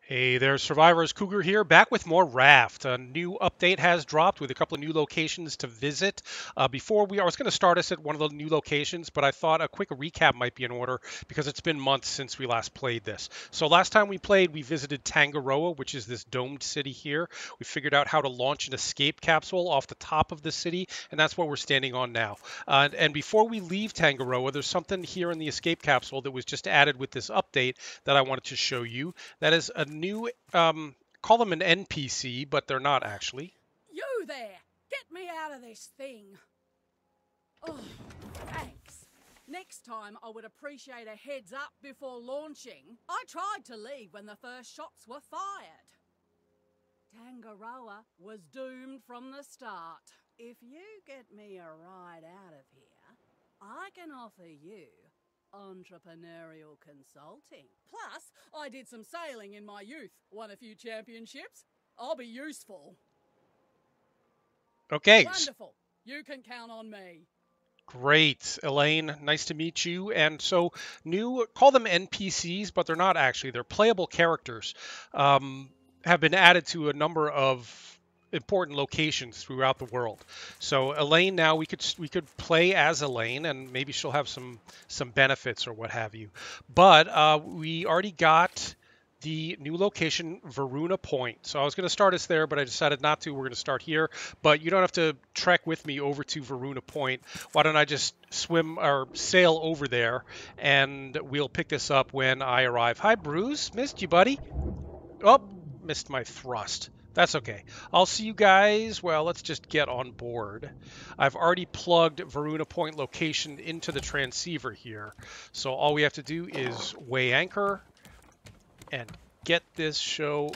Hey there, Survivors. Cougar here, back with more Raft. A new update has dropped with a couple of new locations to visit. I was going to start us at one of the new locations, but I thought a quick recap might be in order because it's been months since we last played this. So last time we played, we visited Tangaroa, which is this domed city here. We figured out how to launch an escape capsule off the top of the city, and that's what we're standing on now. And before we leave Tangaroa, there's something here in the escape capsule that was just added with this update that I wanted to show you. That is a new, call them an NPC, but they're not actually. You there! Get me out of this thing! Oh, thanks. Next time I would appreciate a heads up before launching. I tried to leave when the first shots were fired. Tangaroa was doomed from the start. If you get me a ride out of here, I can offer you entrepreneurial consulting. Plus, I did some sailing in my youth, won a few championships. I'll be useful. Okay. Wonderful. You can count on me. Great. Elaine, nice to meet you. And so call them NPCs, but they're not actually. They're playable characters. Have been added to a number of important locations throughout the world. So Elaine, now we could play as Elaine, and maybe she'll have some benefits or what have you. But we already got the new location, Varuna Point. So I was going to start us there, but I decided not to. We're going to start here. But you don't have to trek with me over to Varuna Point. Why don't I just swim or sail over there, and we'll pick this up when I arrive. Hi, Bruce. Missed you, buddy. Oh, missed my thrust. That's okay. I'll see you guys. Well, let's just get on board. I've already plugged Varuna Point location into the transceiver here. So all we have to do is weigh anchor and get this show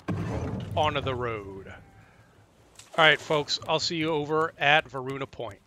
onto the road. All right, folks, I'll see you over at Varuna Point.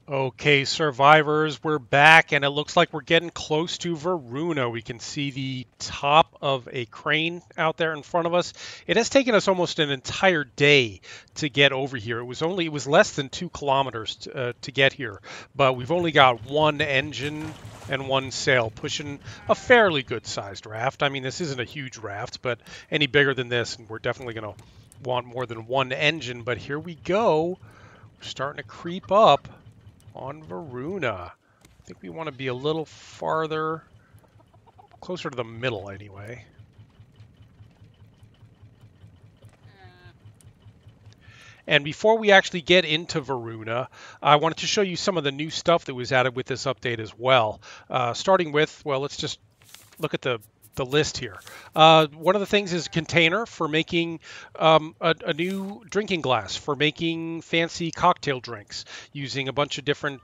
Okay, survivors, we're back, and it looks like we're getting close to Varuna. We can see the top of a crane out there in front of us. It has taken us almost an entire day to get over here. It was less than 2 kilometers to get here, but we've only got one engine and one sail, pushing a fairly good-sized raft. I mean, this isn't a huge raft, but any bigger than this, and we're definitely going to want more than one engine. But here we go. We're starting to creep up on Varuna. I think we want to be a little farther, closer to the middle anyway. And before we actually get into Varuna, I wanted to show you some of the new stuff that was added with this update as well. Starting with, well, let's just look at the list here. One of the things is a container for making a new drinking glass for making fancy cocktail drinks using a bunch of different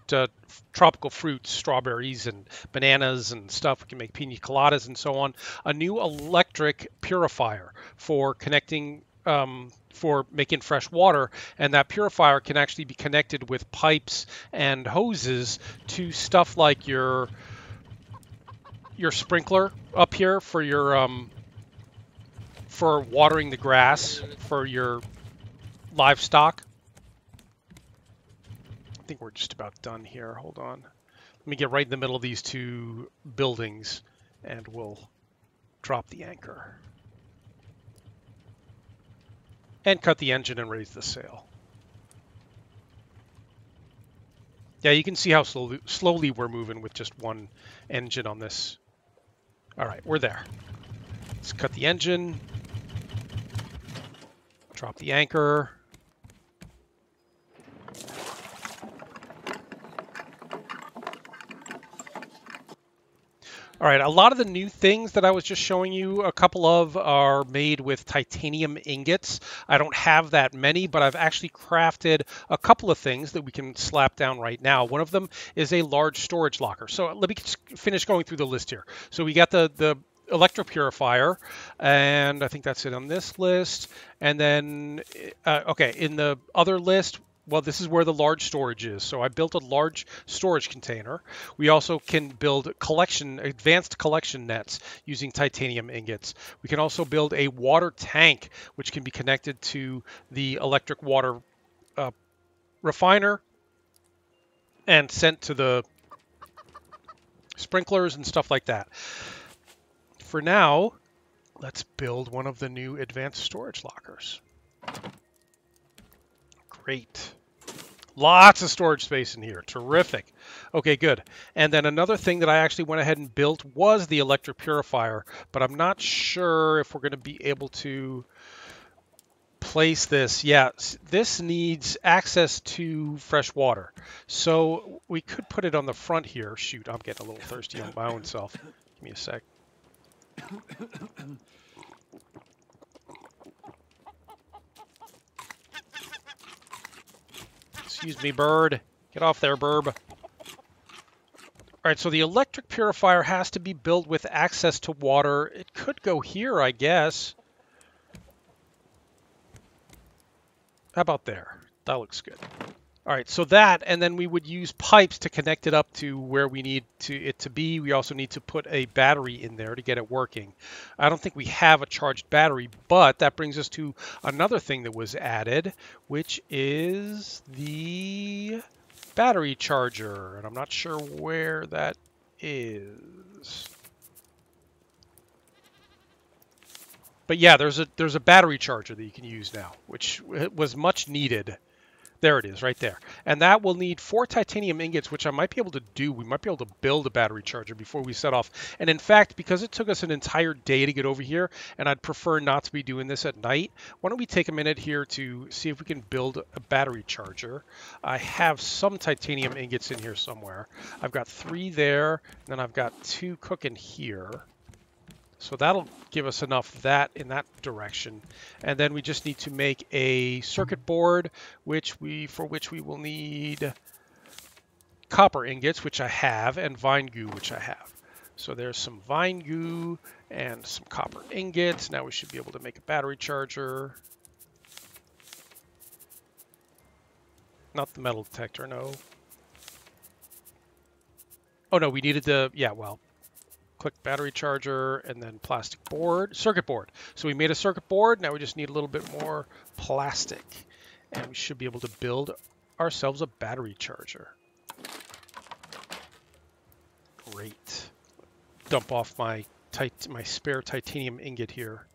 tropical fruits, strawberries and bananas and stuff. We can make pina coladas and so on. A new electric purifier for connecting for making fresh water, and that purifier can actually be connected with pipes and hoses to stuff like your sprinkler up here for your for watering the grass for your livestock. I think we're just about done here. Hold on. Let me get right in the middle of these two buildings and we'll drop the anchor. And cut the engine and raise the sail. Yeah, you can see how slowly we're moving with just one engine on this. All right, we're there. Let's cut the engine. Drop the anchor. All right, a lot of the new things that I was just showing you, a couple of are made with titanium ingots. I don't have that many, but I've actually crafted a couple of things that we can slap down right now. One of them is a large storage locker. So let me just finish going through the list here. So we got the electro purifier, and I think that's it on this list. And then, okay, in the other list, well, this is where the large storage is. So I built a large storage container. We also can build advanced collection nets using titanium ingots. We can also build a water tank, which can be connected to the electric water refiner and sent to the sprinklers and stuff like that. For now, let's build one of the new advanced storage lockers. Great. Lots of storage space in here. Terrific. Okay, good. And then another thing that I actually went ahead and built was the electric purifier, but I'm not sure if we're going to be able to place this. Yeah, this needs access to fresh water. So we could put it on the front here. Shoot, I'm getting a little thirsty on my own self. Give me a sec. Excuse me, bird. Get off there, burb. All right, so the electric purifier has to be built with access to water. It could go here, I guess. How about there? That looks good. All right, so that, and then we would use pipes to connect it up to where we need it to be. We also need to put a battery in there to get it working. I don't think we have a charged battery, but that brings us to another thing that was added, which is the battery charger. And I'm not sure where that is. But yeah, there's a battery charger that you can use now, which was much needed. There it is, right there. And that will need 4 titanium ingots, which I might be able to do. We might be able to build a battery charger before we set off. And in fact, because it took us an entire day to get over here, and I'd prefer not to be doing this at night, why don't we take a minute here to see if we can build a battery charger. I have some titanium ingots in here somewhere. I've got 3 there, and then I've got 2 cooking here. So that'll give us enough in that direction. And then we just need to make a circuit board, for which we will need copper ingots, which I have, and vine goo, which I have. So there's some vine goo and some copper ingots. Now we should be able to make a battery charger. Not the metal detector, no. Oh no, we needed click battery charger and then plastic board, circuit board. So we made a circuit board. Now we just need a little bit more plastic and we should be able to build ourselves a battery charger. Great. Dump off my spare titanium ingot here.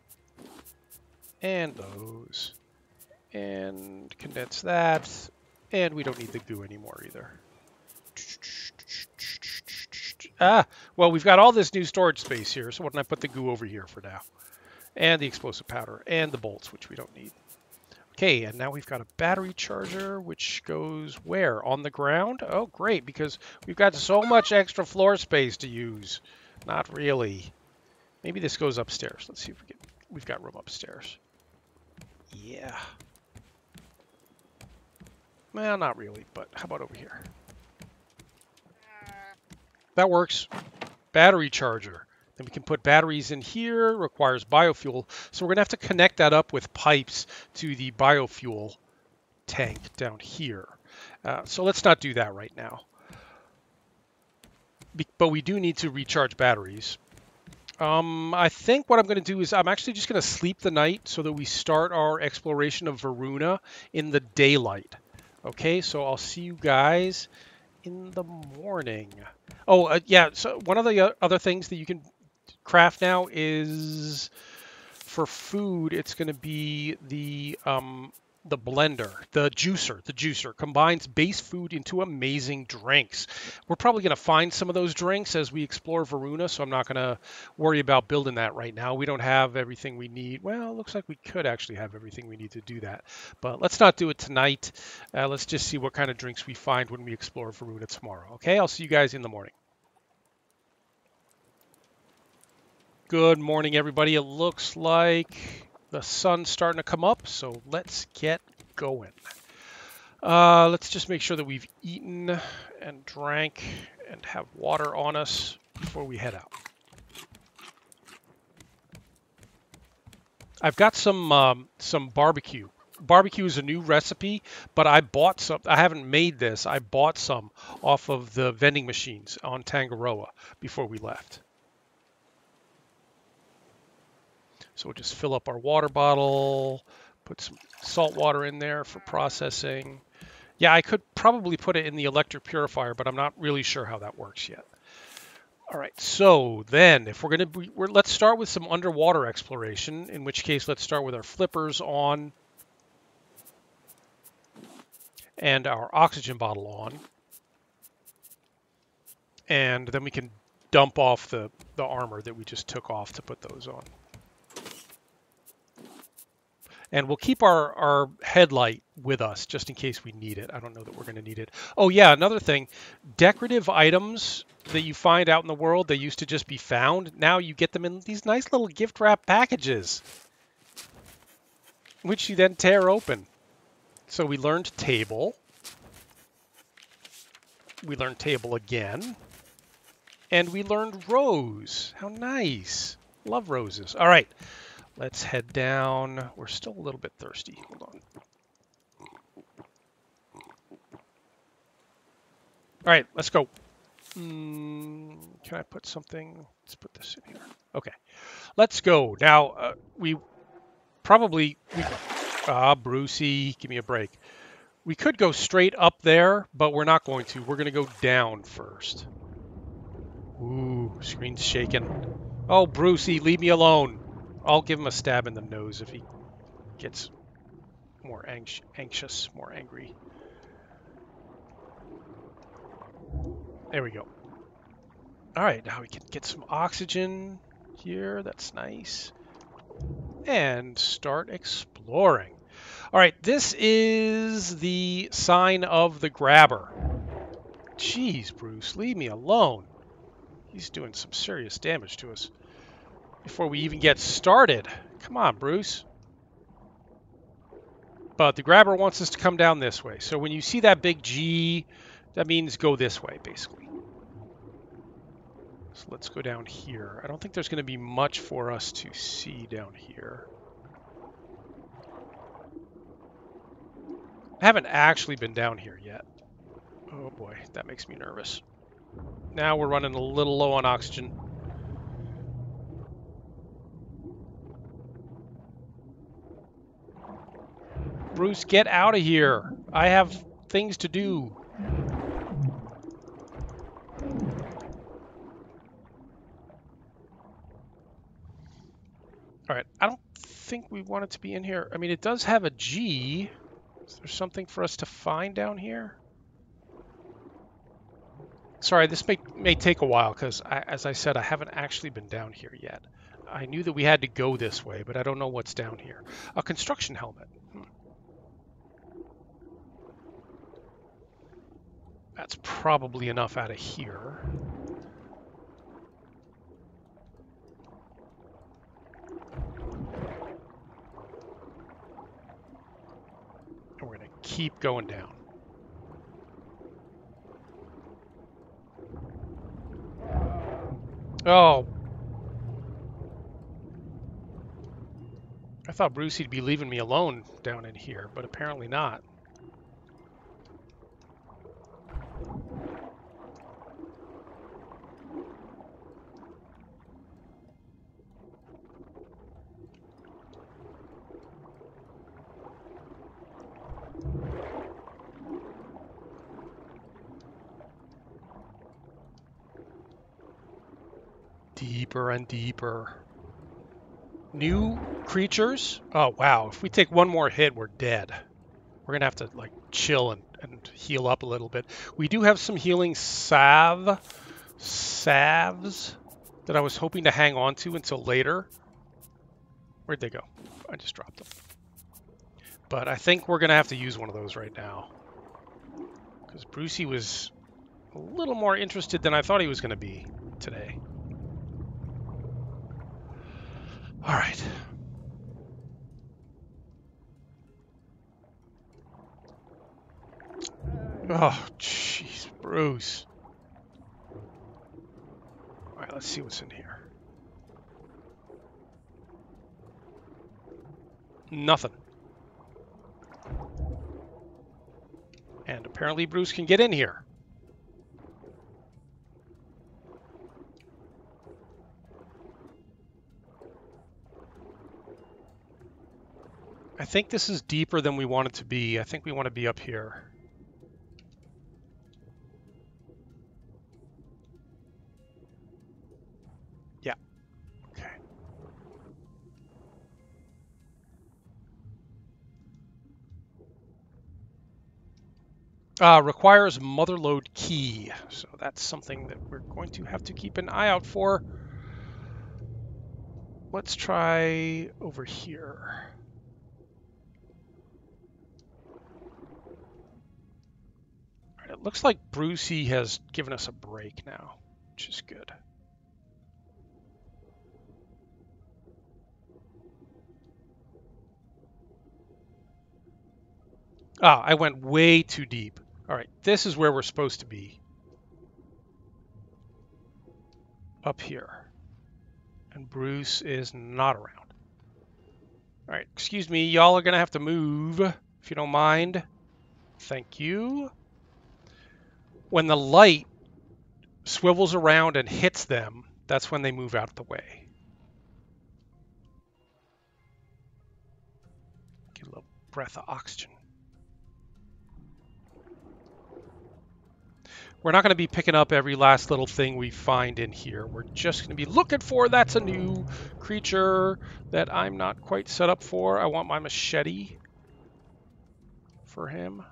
And those. And condense that. And we don't need the goo anymore either. Well, we've got all this new storage space here, so why don't I put the goo over here for now? And the explosive powder, and the bolts, which we don't need. Okay, and now we've got a battery charger, which goes where? On the ground? Oh, great, because we've got so much extra floor space to use. Not really. Maybe this goes upstairs. Let's see if we've got room upstairs. Yeah. Well, not really, but how about over here? That works. Battery charger. Then we can put batteries in here. Requires biofuel. So we're going to have to connect that up with pipes to the biofuel tank down here. So let's not do that right now. But we do need to recharge batteries. I think what I'm going to do is I'm actually just going to sleep the night so that we start our exploration of Varuna in the daylight. Okay, so I'll see you guys in the morning. Oh, yeah, so one of the other things that you can craft now is for food, it's going to be the blender, the juicer. The juicer combines base food into amazing drinks. We're probably going to find some of those drinks as we explore Varuna, so I'm not going to worry about building that right now. We don't have everything we need. Well, it looks like we could actually have everything we need to do that, but let's not do it tonight. Let's just see what kind of drinks we find when we explore Varuna tomorrow. Okay, I'll see you guys in the morning. Good morning, everybody. It looks like the sun's starting to come up, so let's get going. Let's just make sure that we've eaten and drank and have water on us before we head out. I've got some barbecue. Barbecue is a new recipe, but I bought some. I haven't made this. I bought some off of the vending machines on Tangaroa before we left. So we'll just fill up our water bottle, put some salt water in there for processing. Yeah, I could probably put it in the electric purifier, but I'm not really sure how that works yet. All right, so then if we're going to let's start with some underwater exploration, in which case let's start with our flippers on and our oxygen bottle on. And then we can dump off the armor that we just took off to put those on. And we'll keep our headlight with us just in case we need it. I don't know that we're going to need it. Oh, yeah, another thing. Decorative items that you find out in the world, they used to just be found. Now you get them in these nice little gift wrap packages, which you then tear open. So we learned table. We learned table again. And we learned rose. How nice. Love roses. All right. Let's head down. We're still a little bit thirsty. Hold on. All right, let's go. Can I put something? Let's put this in here. Okay, let's go. Now, Brucey, give me a break. We could go straight up there, but we're not going to. We're going to go down first. Ooh, screen's shaking. Oh, Brucey, leave me alone. I'll give him a stab in the nose if he gets more anxious, more angry. There we go. All right, now we can get some oxygen here. That's nice. And start exploring. All right, this is the sign of the grabber. Jeez, Bruce, leave me alone. He's doing some serious damage to us before we even get started. Come on, Bruce. But the grabber wants us to come down this way. So when you see that big G, that means go this way, basically. So let's go down here. I don't think there's going to be much for us to see down here. I haven't actually been down here yet. Oh boy, that makes me nervous. Now we're running a little low on oxygen. Bruce, get out of here. I have things to do. All right, I don't think we want it to be in here. I mean, it does have a G. Is there something for us to find down here? Sorry, this may take a while because, as I said, I haven't actually been down here yet. I knew that we had to go this way, but I don't know what's down here. A construction helmet. That's probably enough out of here. And we're going to keep going down. Oh. I thought Brucey'd be leaving me alone down in here, but apparently not. Deeper and deeper. New creatures? Oh, wow. If we take one more hit, we're dead. We're going to have to, like, chill and heal up a little bit. We do have some healing salves that I was hoping to hang on to until later. Where'd they go? I just dropped them. But I think we're going to have to use one of those right now. Because Brucey was a little more interested than I thought he was going to be today. All right. Oh, jeez, Bruce. All right, let's see what's in here. Nothing. And apparently Bruce can get in here. I think this is deeper than we want it to be. I think we want to be up here. Yeah. Okay. Requires motherlode key. So that's something that we're going to have to keep an eye out for. Let's try over here. All right, it looks like Brucey has given us a break now, which is good. Ah, I went way too deep. All right, this is where we're supposed to be. Up here. And Bruce is not around. All right, excuse me, y'all are gonna have to move, if you don't mind. Thank you. When the light swivels around and hits them, that's when they move out of the way. Get a little breath of oxygen. We're not going to be picking up every last little thing we find in here. We're just going to be looking for, that's a new creature that I'm not quite set up for. I want my machete for him.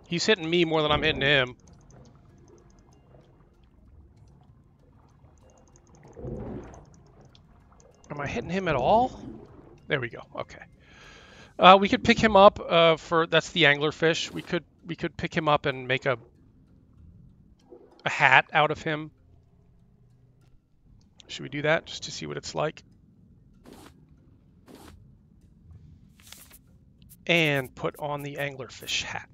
He's hitting me more than I'm hitting him. Am I hitting him at all? There we go. Okay. We could pick him up for that's the anglerfish. We could pick him up and make a hat out of him. Should we do that just to see what it's like? And put on the anglerfish hat.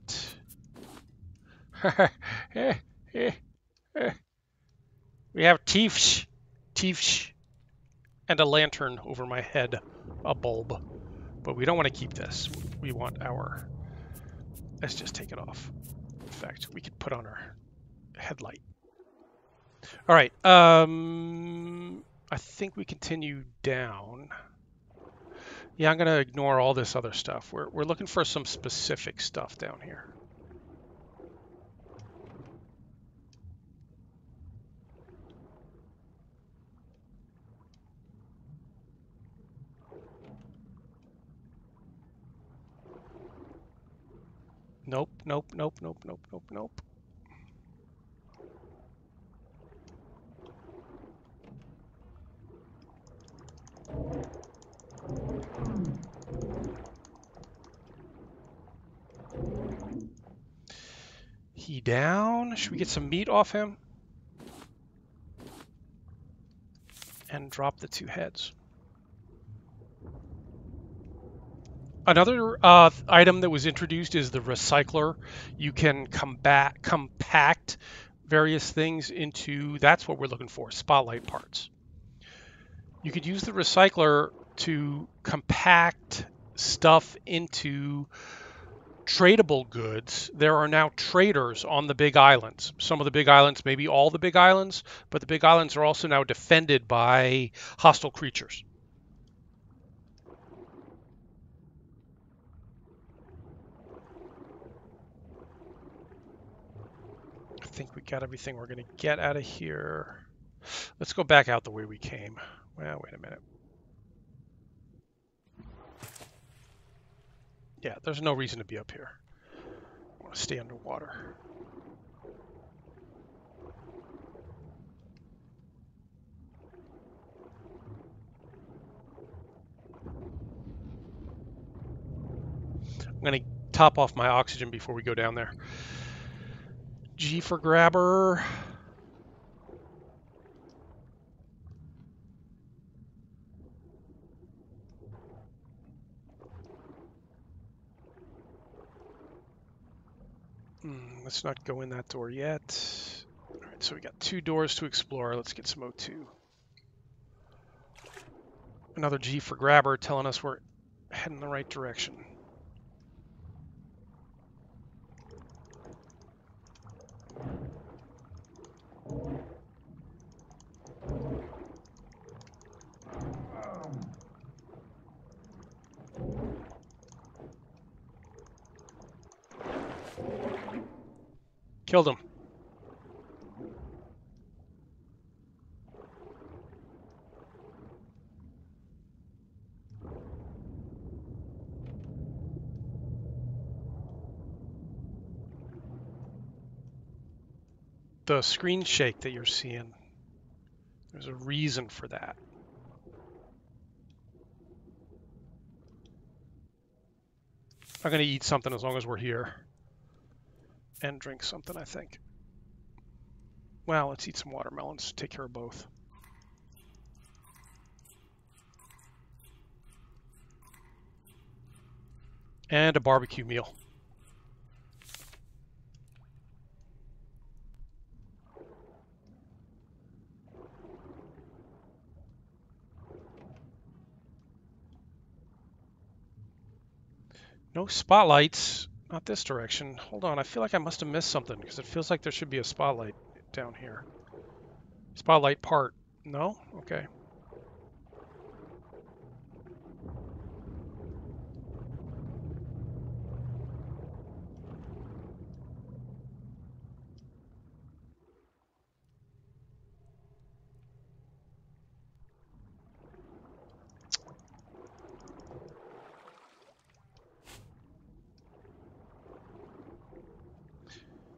We have teeth, and a lantern over my head, a bulb. But we don't want to keep this. We want our... Let's just take it off. In fact, we could put on our headlight. All right. I think we continue down. Yeah, I'm going to ignore all this other stuff. We're looking for some specific stuff down here. Nope, nope, nope, nope, nope, nope, nope. He down. Should we get some meat off him? And drop the two heads. Another item that was introduced is the recycler. You can compact various things into, that's what we're looking for, spotlight parts. You could use the recycler to compact stuff into tradable goods. There are now traders on the big islands. Some of the big islands, maybe all the big islands, but the big islands are also now defended by hostile creatures. I think we got everything we're going to get out of here. Let's go back out the way we came. Well, wait a minute. Yeah, there's no reason to be up here. I want to stay underwater. I'm going to top off my oxygen before we go down there. G for grabber. Let's not go in that door yet. All right, so we got 2 doors to explore. Let's get some O2. Another G for grabber telling us we're heading the right direction. Killed him. The screen shake that you're seeing, there's a reason for that. I'm going to eat something as long as we're here. And drink something, I think. Well, let's eat some watermelons. Take care of both. And a barbecue meal. No spotlights. Not this direction. Hold on, I feel like I must have missed something because it feels like there should be a spotlight down here. Spotlight part. No? Okay.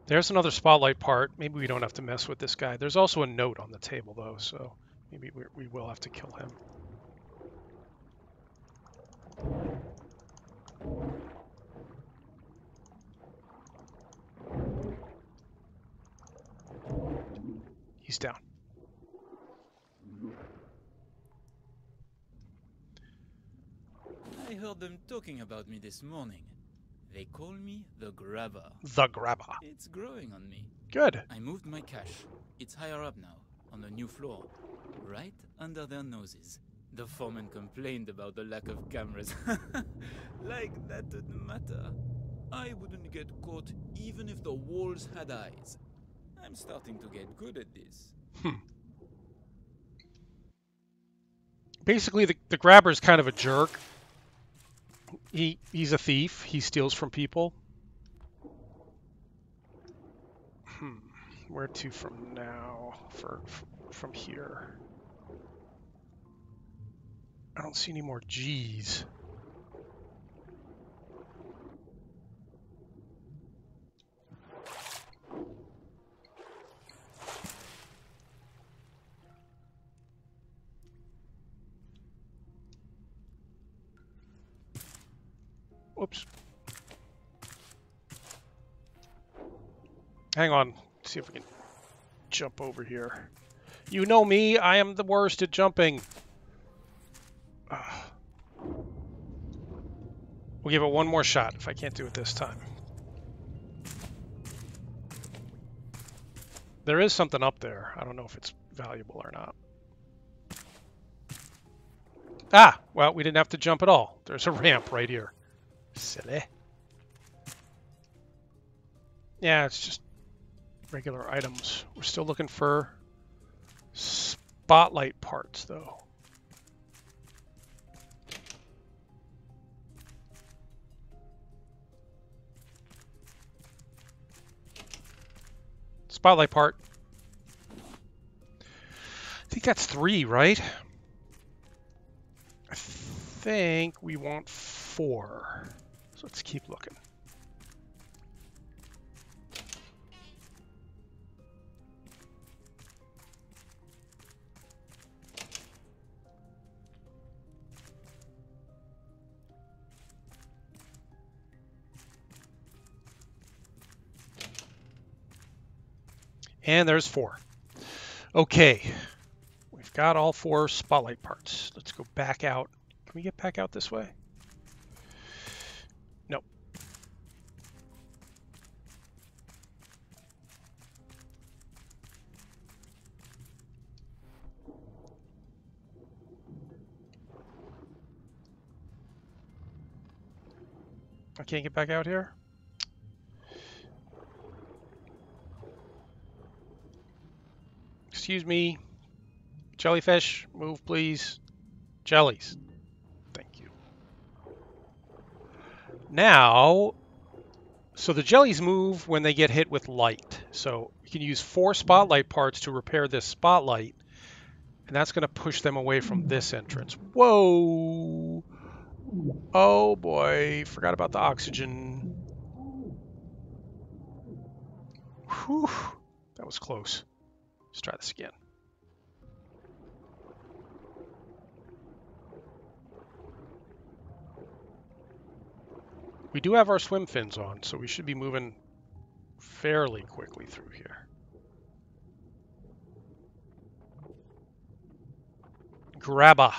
There's another spotlight part. Maybe we don't have to mess with this guy. There's also a note on the table, though, so maybe we will have to kill him. He's down. I heard them talking about me this morning. They call me the Grabber. The Grabber. It's growing on me. Good. I moved my cache. It's higher up now, on the new floor, right under their noses. The foreman complained about the lack of cameras. Like that didn't matter. I wouldn't get caught even if the walls had eyes. I'm starting to get good at this. Basically, the Grabber's kind of a jerk. He's a thief. He steals from people. Where to from now? From here. I don't see any more G's. Whoops. Hang on. See if we can jump over here. You know me. I am the worst at jumping. We'll give it one more shot if I can't do it this time. There is something up there. I don't know if it's valuable or not. Ah, well, we didn't have to jump at all. There's a ramp right here. Silly. Yeah, it's just regular items. We're still looking for spotlight parts, though. Spotlight part. I think that's 3, right? I think we want 4. So let's keep looking. And there's 4. Okay. We've got all 4 spotlight parts. Let's go back out. Can we get back out this way? Nope. I can't get back out here? Excuse me. Jellyfish, move please. Jellies. Thank you. Now, So the jellies move when they get hit with light. So you can use 4 spotlight parts to repair this spotlight, and that's going to push them away from this entrance. Whoa! Oh boy, forgot about the oxygen. Whew, that was close. Let's try this again. We do have our swim fins on, so we should be moving fairly quickly through here. Grabba.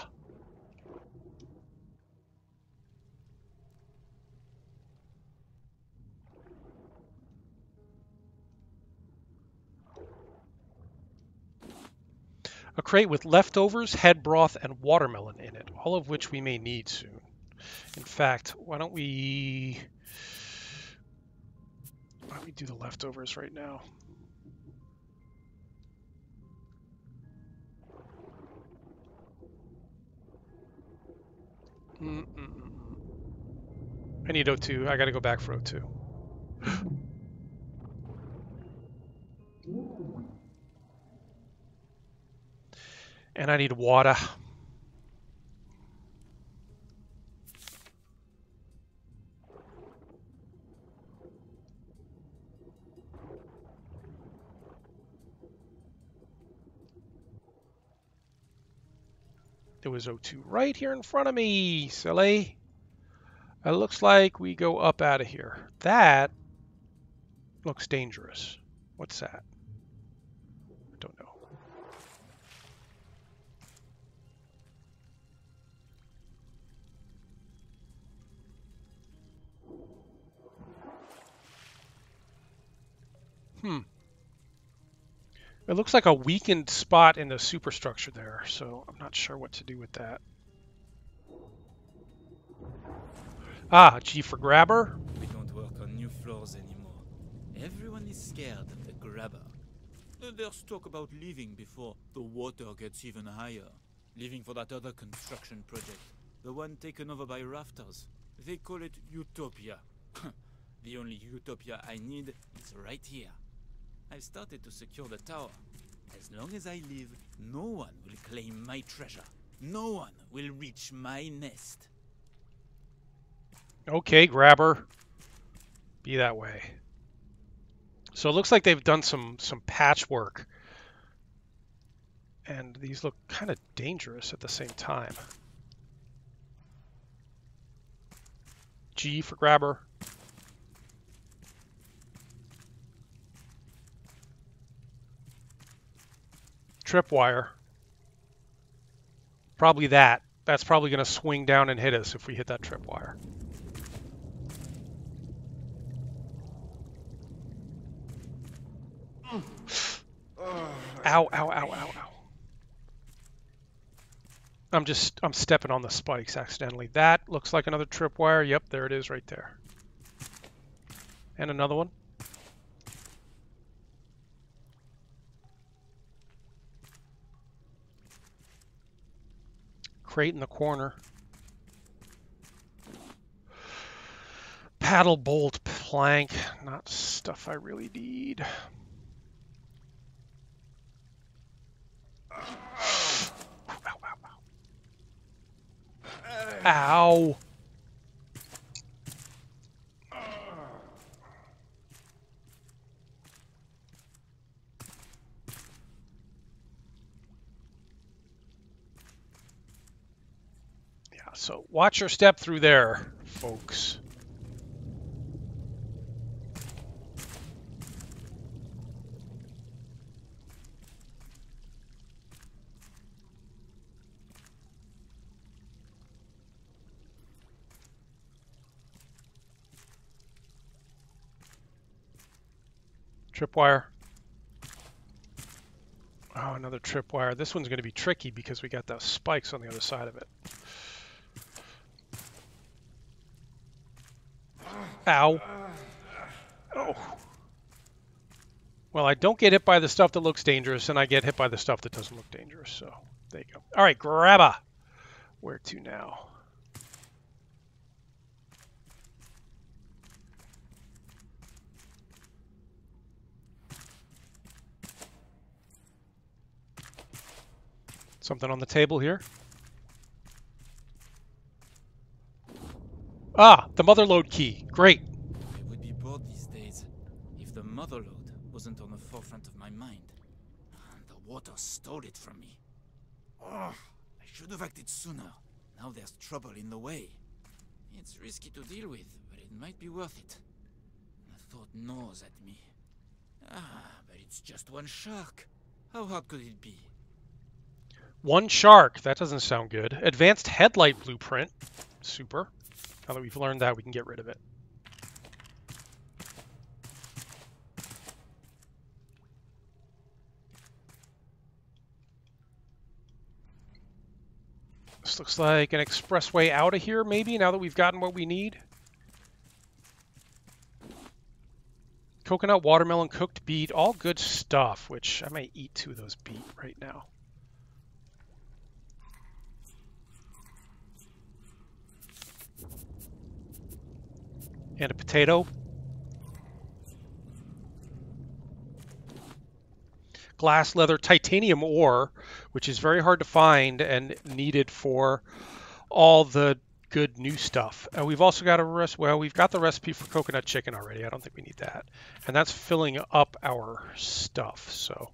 A crate with leftovers, head broth, and watermelon in it, all of which we may need soon. In fact, why don't we do the leftovers right now? I need O2. I gotta go back for O2. And I need water. There was O2 right here in front of me, silly. It looks like we go up out of here. That looks dangerous. What's that? I don't know. It looks like a weakened spot in the superstructure there, so I'm not sure what to do with that. Ah, G for grabber. We don't work on new floors anymore. Everyone is scared of the grabber. There's talk about leaving before the water gets even higher. Leaving for that other construction project. The one taken over by Rafters. They call it Utopia. The only Utopia I need is right here. I've started to secure the tower. As long as I live, no one will claim my treasure. No one will reach my nest. Okay, grabber. Be that way. So it looks like they've done some patchwork. And these look kind of dangerous at the same time. G for grabber. Tripwire. Probably that. That's probably going to swing down and hit us if we hit that tripwire. Ow, ow, ow, ow, ow. I'm stepping on the spikes accidentally. That looks like another tripwire. Yep, there it is right there. And another one. Crate in the corner. Paddle, bolt, plank. Not stuff I really need. Ow. Yeah, so watch your step through there, folks. Tripwire. Oh, another tripwire. This one's going to be tricky because we got those spikes on the other side of it. Ow. Oh. Well, I don't get hit by the stuff that looks dangerous, and I get hit by the stuff that doesn't look dangerous. So there you go. All right, grabba. Where to now? Something on the table here. Ah, the motherlode key. Great. I would be bored these days if the motherlode wasn't on the forefront of my mind. The water stole it from me. Oh, I should have acted sooner. Now there's trouble in the way. It's risky to deal with, but it might be worth it. The thought gnaws at me. But it's just one shark. How hard could it be? One shark. That doesn't sound good. Advanced headlight blueprint. Super. Now that we've learned that, we can get rid of it. This looks like an expressway out of here, maybe, now that we've gotten what we need. Coconut, watermelon, cooked beet, all good stuff, which I might eat 2 of those beet right now. And a potato. Glass, leather, titanium ore, which is very hard to find and needed for all the good new stuff. And we've also got we've got the recipe for coconut chicken already. I don't think we need that. And that's filling up our stuff. So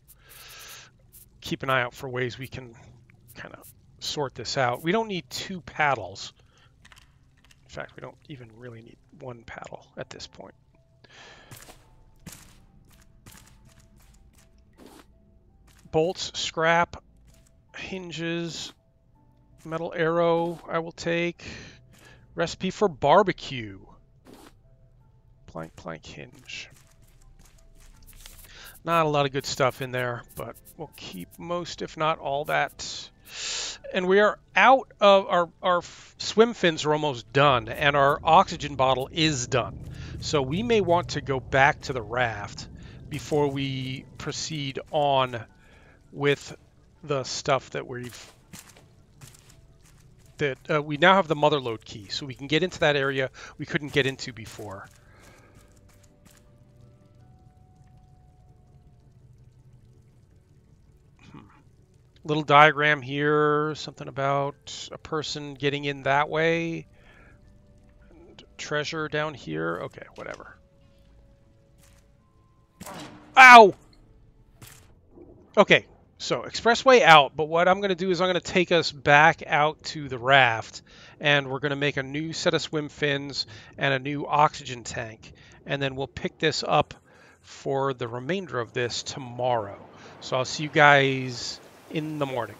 keep an eye out for ways we can kind of sort this out. We don't need 2 paddles. In fact, we don't even really need 1 paddle at this point. Bolts, scrap, hinges, metal arrow I will take. Recipe for barbecue. Plank hinge. Not a lot of good stuff in there, but we'll keep most, if not all that. And we are out of our swim fins are almost done, and our oxygen bottle is done. So we may want to go back to the raft before we proceed on with the stuff that we now have the motherlode key, so we can get into that area we couldn't get into before. Little diagram here, something about a person getting in that way. And treasure down here. Okay, whatever. Ow! Okay, so expressway out, but what I'm going to do is I'm going to take us back out to the raft, and we're going to make a new set of swim fins and a new oxygen tank, and then we'll pick this up for the remainder of this tomorrow. So I'll see you guys in the morning.